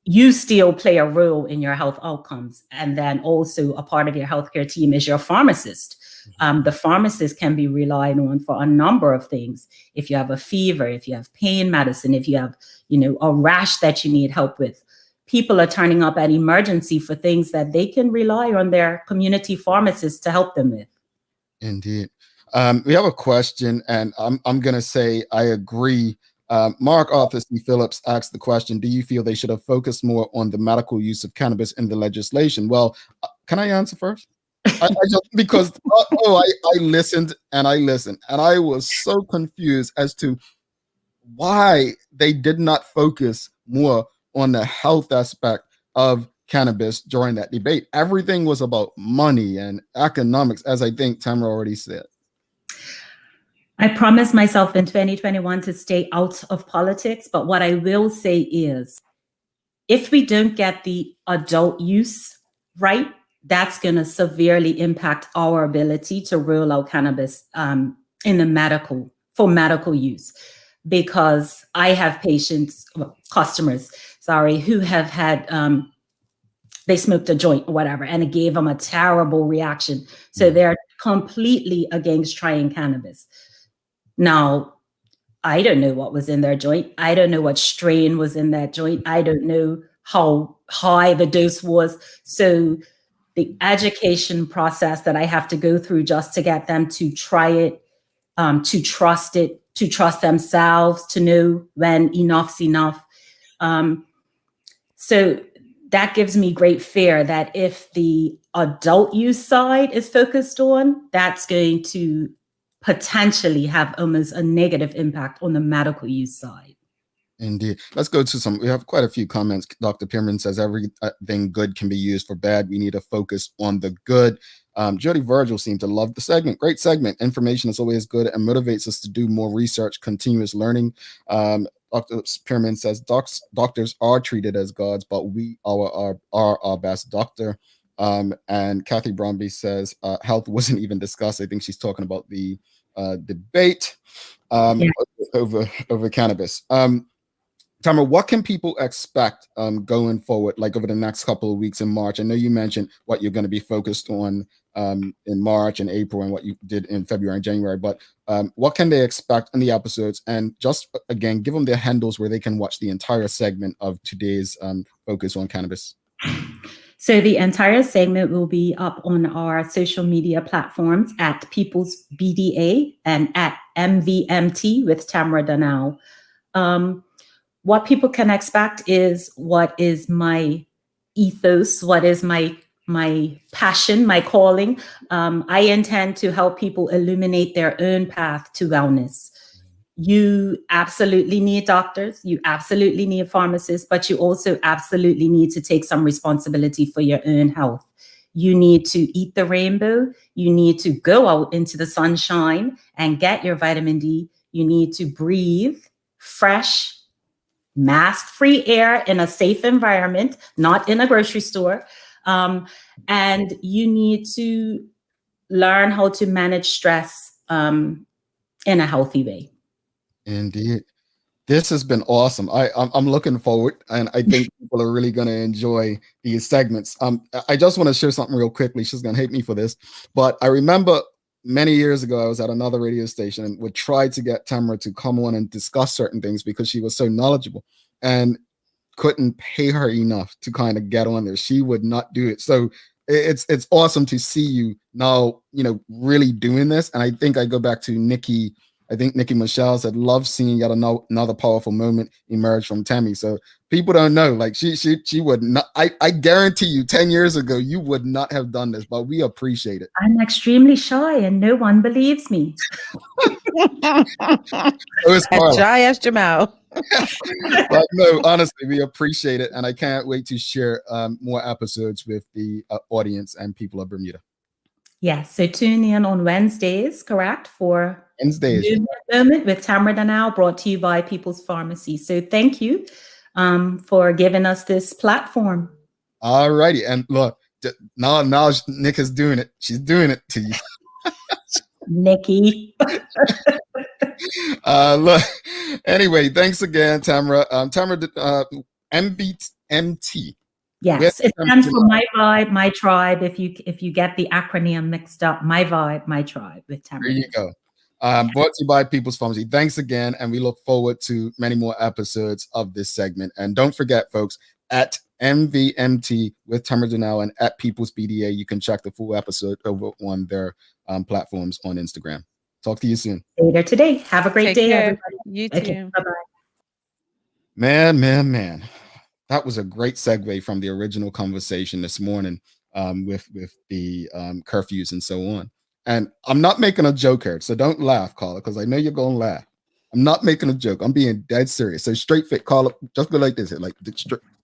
you still play a role in your health outcomes. And then also a part of your healthcare team is your pharmacist. The pharmacist can be relied on for a number of things. If you have a fever, if you have pain medicine, if you have, a rash that you need help with, people are turning up at emergency for things that they can rely on their community pharmacist to help them with. Indeed. We have a question, and I'm going to say I agree. Mark Arthur C. Phillips asked the question, do you feel they should have focused more on the medical use of cannabis in the legislation? Well, can I answer first? I listened and I was so confused as to why they did not focus more on the health aspect of cannabis during that debate. Everything was about money and economics, as I think Tamara already said. I promised myself in 2021 to stay out of politics, but what I will say is, if we don't get the adult use right, that's going to severely impact our ability to roll out cannabis in the for medical use. Because I have customers, who have had, they smoked a joint or whatever, and it gave them a terrible reaction. So they're completely against trying cannabis. Now, I don't know what was in their joint. I don't know what strain was in that joint. I don't know how high the dose was. So the education process that I have to go through just to get them to try it, to trust it, to trust themselves, to know when enough's enough. So that gives me great fear that if the adult use side is focused on, that's going to potentially have almost a negative impact on the medical use side. Indeed. Let's go to we have quite a few comments. Dr. Pierman says everything good can be used for bad. We need to focus on the good. Jody Virgil seemed to love the segment. Great segment. Information is always good and motivates us to do more research, continuous learning. Dr. Pierman says doctors are treated as gods, but we are our best doctor. And Kathy Bromby says health wasn't even discussed. I think she's talking about the debate over cannabis. Tamara, what can people expect going forward, like over the next couple of weeks in March? I know you mentioned what you're going to be focused on in March and April and what you did in February and January, but what can they expect in the episodes? And just again, give them their handles where they can watch the entire segment of today's focus on cannabis. So the entire segment will be up on our social media platforms at People's BDA and at MVMT with Tamara Donnelle. What people can expect is what is my ethos, what is my passion, my calling. I intend to help people illuminate their own path to wellness. You absolutely need doctors, you absolutely need pharmacists, but you also absolutely need to take some responsibility for your own health. You need to eat the rainbow. You need to go out into the sunshine and get your vitamin D. You need to breathe fresh, mask-free air in a safe environment, not in a grocery store. And you need to learn how to manage stress in a healthy way. Indeed. This has been awesome. I'm looking forward, and I think people are really going to enjoy these segments. I just want to share something real quickly. She's going to hate me for this, but I remember many years ago, I was at another radio station and would try to get Tamara to come on and discuss certain things because she was so knowledgeable, and couldn't pay her enough to kind of get on there. She would not do it. So it's awesome to see you now, really doing this. And I think I go back to Nikki. I think Nikki Michelle said, love seeing yet another powerful moment emerge from Tammy. So people don't know, like she would not, I guarantee you 10 years ago, you would not have done this, but we appreciate it. I'm extremely shy and no one believes me. As shy as Jamal. But no, honestly, we appreciate it. And I can't wait to share more episodes with the audience and people of Bermuda. Yes, so tune in on Wednesdays, correct? For Wednesdays. Moment with Tamara Donnelle, brought to you by People's Pharmacy. So thank you for giving us this platform. All righty. And look, now Nick is doing it. She's doing it to you. Nikki. Look, anyway, thanks again, Tamara. Tamara, MVMT. Yes, it stands for My Vibe, My Tribe. If you get the acronym mixed up, My Vibe, My Tribe with Tamara. There you go. Brought to you by People's Pharmacy. Thanks again, and we look forward to many more episodes of this segment. And don't forget, folks, at MVMT with Tamara Donnelle and at People's BDA, you can check the full episode over on their platforms on Instagram. Talk to you soon. Later today. Have a great day, everybody. You too. Okay, bye-bye. Man. That was a great segue from the original conversation this morning with the curfews and so on. And I'm not making a joke here, so don't laugh, Carla, because I know you're going to laugh. I'm not making a joke. I'm being dead serious. So straight face, Carla, just go like this. Like,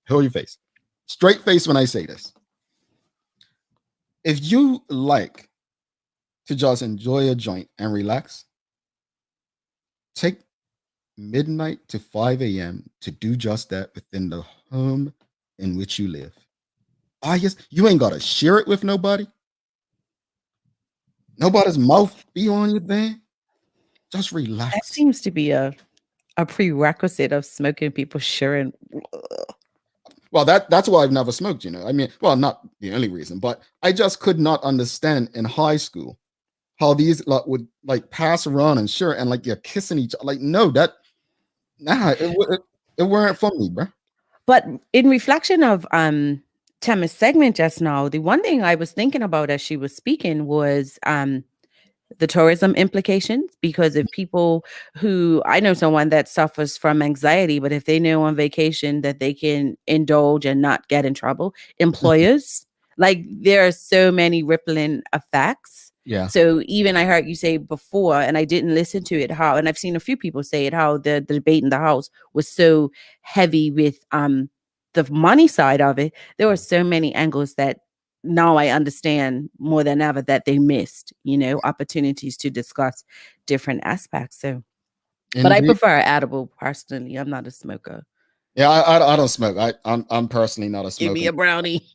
hold your face. Straight face when I say this. If you like to just enjoy a joint and relax, take midnight to 5 a.m. to do just that within the home in which you live. Yes, you ain't got to share it with nobody. Nobody's mouth be on your thing. Just relax. That seems to be a prerequisite of smoking, people sharing. Well, that's why I've never smoked, I mean, well, not the only reason, but I just could not understand in high school how these would pass around and share and you're kissing each other. It weren't for me, bro. But in reflection of Tama's segment just now, the one thing I was thinking about as she was speaking was the tourism implications, because if people who, I know someone that suffers from anxiety, but if they know on vacation that they can indulge and not get in trouble, employers, there are so many rippling effects. Yeah. So even I heard you say before, and I didn't listen to it, and I've seen a few people say it, how the debate in the House was so heavy with the money side of it. There were so many angles that now I understand more than ever that they missed, opportunities to discuss different aspects. So, But I prefer edible personally. I'm not a smoker. Yeah, I don't smoke. I'm personally not a smoker. Give me a brownie.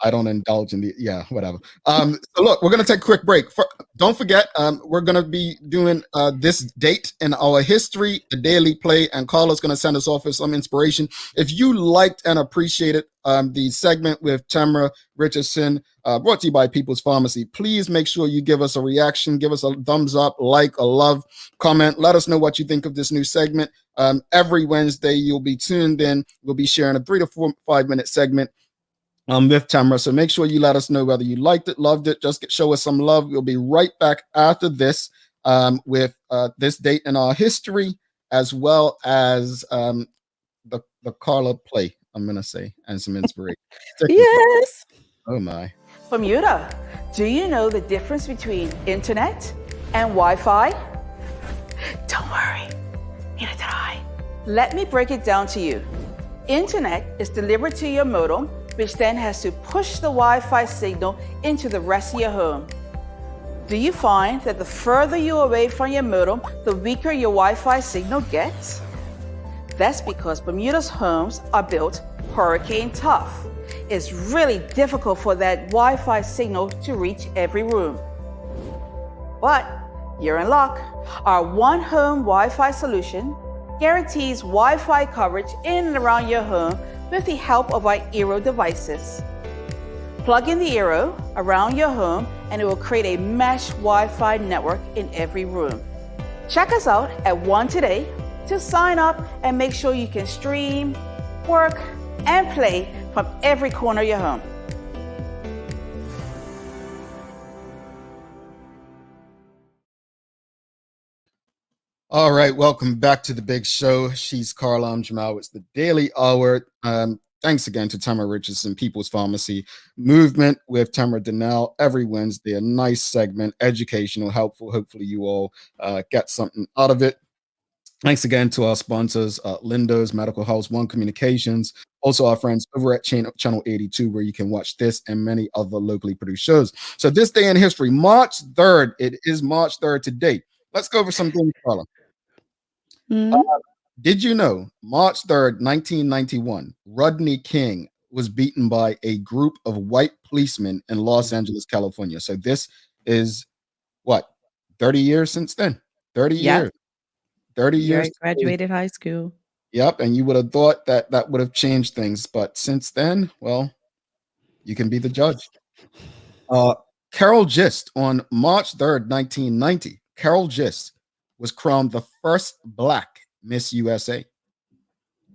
I don't indulge in whatever. So look, we're going to take a quick break. Don't forget, we're going to be doing this date in our history, the daily play, and Carla's going to send us off with some inspiration. If you liked and appreciated the segment with Tamara Richardson, brought to you by People's Pharmacy, please make sure you give us a reaction, give us a thumbs up, like, a love, comment. Let us know what you think of this new segment. Every Wednesday, you'll be tuned in. We'll be sharing a 3 to 5 minute segment with Tamara. So make sure you let us know whether you liked it, loved it. Just show us some love. We'll be right back after this with this date in our history, as well as the Carla play, I'm going to say, and some inspiration. Yes. Oh, my. Bermuda, do you know the difference between internet and Wi-Fi? Don't worry, neither did I. Let me break it down to you. Internet is delivered to your modem, which then has to push the Wi-Fi signal into the rest of your home. Do you find that the further you're away from your modem, the weaker your Wi-Fi signal gets? That's because Bermuda's homes are built hurricane tough. It's really difficult for that Wi-Fi signal to reach every room. But you're in luck. Our One Home Wi-Fi solution guarantees Wi-Fi coverage in and around your home with the help of our Eero devices. Plug in the Eero around your home and it will create a mesh Wi-Fi network in every room. Check us out at One today to sign up and make sure you can stream, work, and play from every corner of your home. All right, welcome back to the big show. She's Carla, I'm Jamal. It's the Daily Hour. Thanks again to Tamara Richardson, People's Pharmacy Movement with Tamara Donnelle every Wednesday. A nice segment, educational, helpful. Hopefully you all get something out of it. Thanks again to our sponsors, Lindo's Medical House, One Communications, also our friends over at Channel 82, where you can watch this and many other locally produced shows. So this day in history, March 3rd, it is March 3rd today. Let's go over some things, Carla. Did you know March 3rd, 1991, Rodney King was beaten by a group of white policemen in Los Angeles, California? So this is what, 30 years since then? 30 years. 30 years. Graduated high school. Yep. And you would have thought that that would have changed things. But since then, well, you can be the judge. Carol Gist on March 3rd, 1990. Carol Gist was crowned the first Black Miss USA.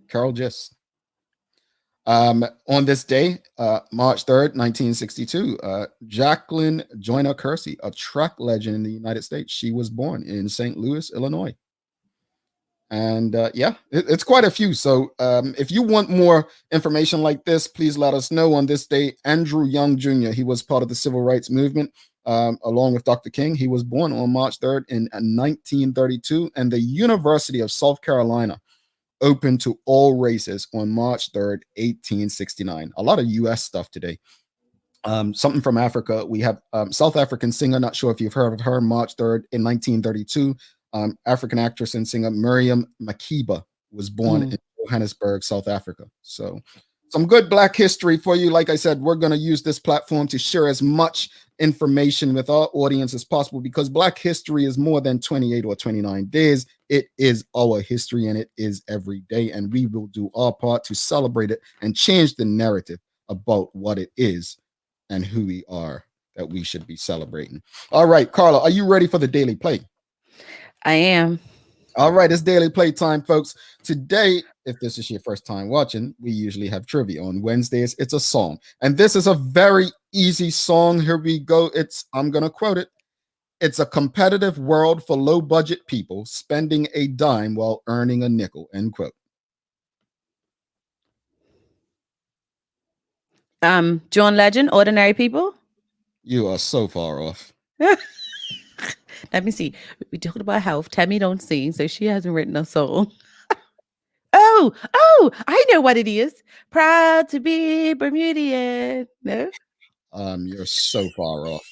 Carol Gist. On this day, March 3rd, 1962, Jacqueline Joyner Kersey, a track legend in the United States. She was born in St. Louis, Illinois. And it's quite a few. So if you want more information like this, please let us know. On this day, Andrew Young Jr., he was part of the civil rights movement along with Dr. King. He was born on March 3rd in 1932. And the University of South Carolina opened to all races on March 3rd, 1869. A lot of U.S. stuff today. Something from Africa. We have South African singer, not sure if you've heard of her, March 3rd in 1932. African actress and singer Miriam Makeba was born in Johannesburg, South Africa. So some good Black history for you. Like I said, we're going to use this platform to share as much information with our audience as possible, because Black history is more than 28 or 29 days. It is our history and it is every day. And we will do our part to celebrate it and change the narrative about what it is and who we are that we should be celebrating. All right, Carla, are you ready for the Daily Play? I am. All right, it's Daily Playtime, folks. Today, if this is your first time watching, we usually have trivia. On Wednesdays, it's a song. And this is a very easy song. Here we go. I'm going to quote it. It's a competitive world for low-budget people spending a dime while earning a nickel, end quote. John Legend, Ordinary People. You are so far off. Let me see. We talked about health. Tammy don't sing, so she hasn't written a song. Oh, I know what it is. Proud to be Bermudian. No? You're so far off.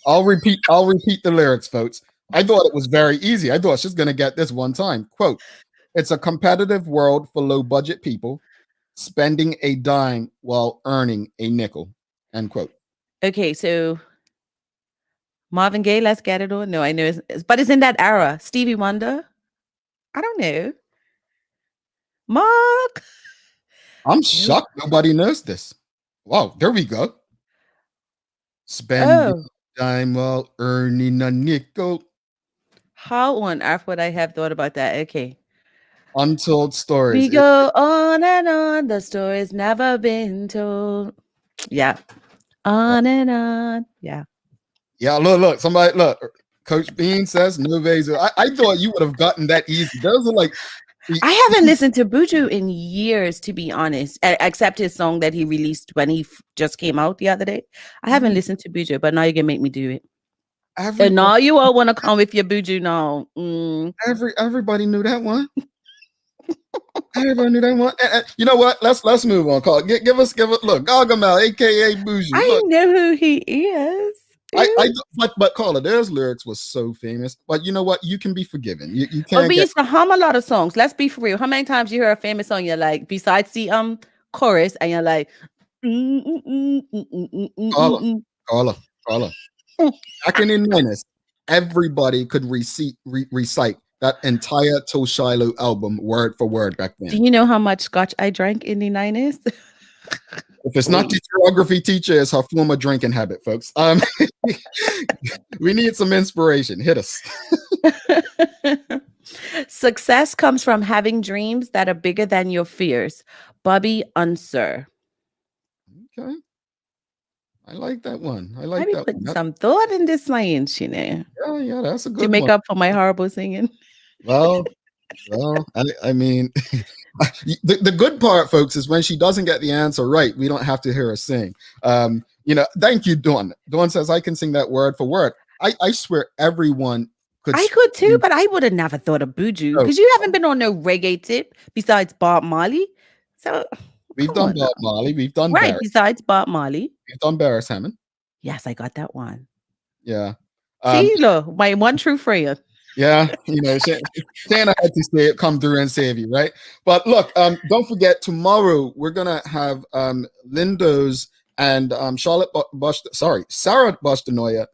I'll repeat the lyrics, folks. I thought it was very easy. I thought she's gonna get this one time. Quote, it's a competitive world for low budget people spending a dime while earning a nickel. End quote. Okay, so Marvin Gaye, let's get it on. No, I know, but it's in that era. Stevie Wonder. I don't know. Mark. I'm shocked nobody knows this. Wow, there we go. Spending Oh, time while earning a nickel. how on earth would I have thought about that? Okay. Untold stories. We go on and on. The story's never been told. Yeah. On and on. Yeah. Yeah, look. Somebody, look. Coach Bean says no Vaser. I thought you would have gotten that easy. Those are like. I haven't listened to Buju in years, to be honest, except his song that he released when he just came out the other day. I haven't listened to Buju, but now you can make me do it. And now you all want to come with your Buju now. Everybody knew that one. Everybody knew that one. And you know what? Let's move on. Call. Give us. Look, Gargamel, aka Buju. I know who he is. But Carla, their lyrics was so famous. But you know what? You can be forgiven. You But can't. we used to hum a lot of songs. Let's be for real. How many times you hear a famous song? You're like, besides the chorus, and you're like, Carla. Back in the 90s, everybody could recite that entire Toshilo album word for word back then. Do you know how much scotch I drank in the 90s? If it's not the geography teacher, it's her former drinking habit, folks. We need some inspiration. Hit us. Success comes from having dreams that are bigger than your fears. Bobby Unser. Okay. I like that one. I I like be that putting one. some thought in this science, you know. Yeah, that's a good To make one. up for my horrible singing. Well, I mean, the good part, folks, is when she doesn't get the answer right, we don't have to hear her sing. Thank you, Dawn. Dawn says, I can sing that word for word. I swear everyone could. I could too, but I would have never thought of Buju because you haven't been on no reggae tip besides Bob Marley. So we've done Bob Marley. We've done right Barris. besides Bob Marley. We've done Barris Hammond. Yes, I got that one. Yeah. See, look, my one true friend. Yeah, Shanna had to say it, come through and save you, right? But look, don't forget, tomorrow we're gonna have Lindo's and Sarah Bostanoia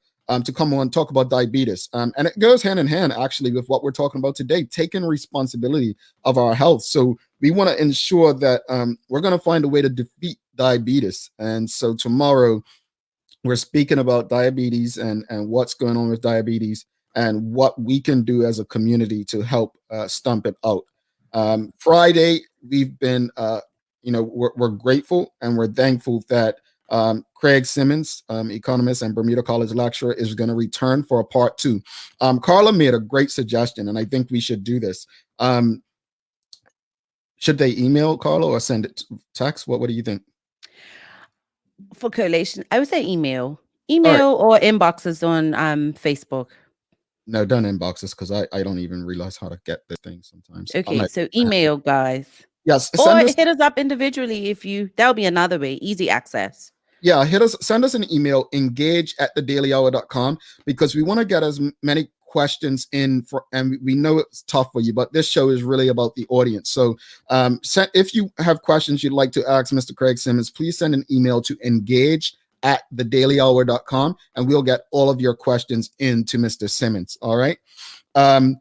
to come on and talk about diabetes. And it goes hand in hand actually with what we're talking about today, taking responsibility of our health. So we want to ensure that we're gonna find a way to defeat diabetes. And so tomorrow we're speaking about diabetes and what's going on with diabetes and what we can do as a community to help stump it out. Friday, we've been, we're grateful and we're thankful that Craig Simmons, economist and Bermuda College lecturer, is going to return for a part 2. Carla made a great suggestion, and I think we should do this. Should they email Carla or send it text? What do you think? For collation, I would say email or inboxes on Facebook. No, don't inbox us because I don't even realize how to get this thing sometimes. Okay, so email, guys. Yes, or hit us up individually that'll be another way, easy access. Yeah, send us an email, engage@thedailyhour.com, because we want to get as many questions in and we know it's tough for you, but this show is really about the audience. So if you have questions you'd like to ask Mr. Craig Simmons, please send an email to engage@thedailyhour.com and we'll get all of your questions into Mr. Simmons. All right.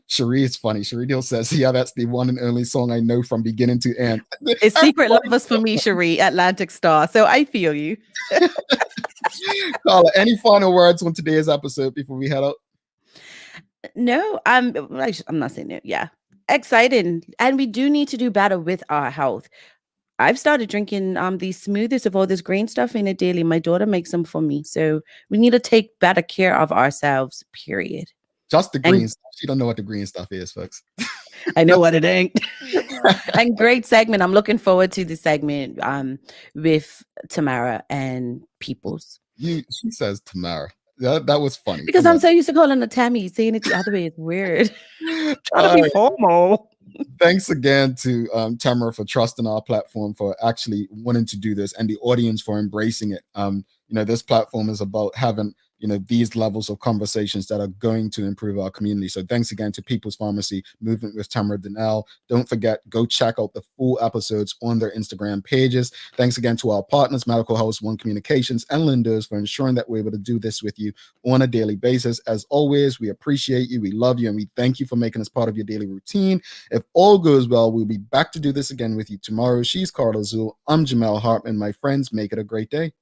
Cherie is funny. Cherie Deal says, yeah, that's the one and only song I know from beginning to end. It's Secret Lovers for me, Cherie, Atlantic Star. So I feel you. Carla, any final words on today's episode before we head out? No, I'm not saying no. Yeah. Exciting. And we do need to do better with our health. I've started drinking these smoothies of all this green stuff in it daily. My daughter makes them for me. So we need to take better care of ourselves, period. Just the green stuff. She don't know what the green stuff is, folks. I know what it ain't. And great segment. I'm looking forward to the segment with Tamara and Peoples. She says Tamara. That was funny. Because I'm so used to calling her Tammy. Saying it the other way is weird. Trying to be formal. Thanks again to Tamara for trusting our platform, for actually wanting to do this, and the audience for embracing it. This platform is about having these levels of conversations that are going to improve our community. So thanks again to People's Pharmacy Movement with Tamara Donnelle. Don't forget, go check out the full episodes on their Instagram pages. Thanks again to our partners, Medical House, One Communications, and Lindos, for ensuring that we're able to do this with you on a daily basis. As always, we appreciate you, we love you, and we thank you for making us part of your daily routine. If all goes well, we'll be back to do this again with you tomorrow. She's Carla Zul. I'm Jamel Hartman. My friends, make it a great day.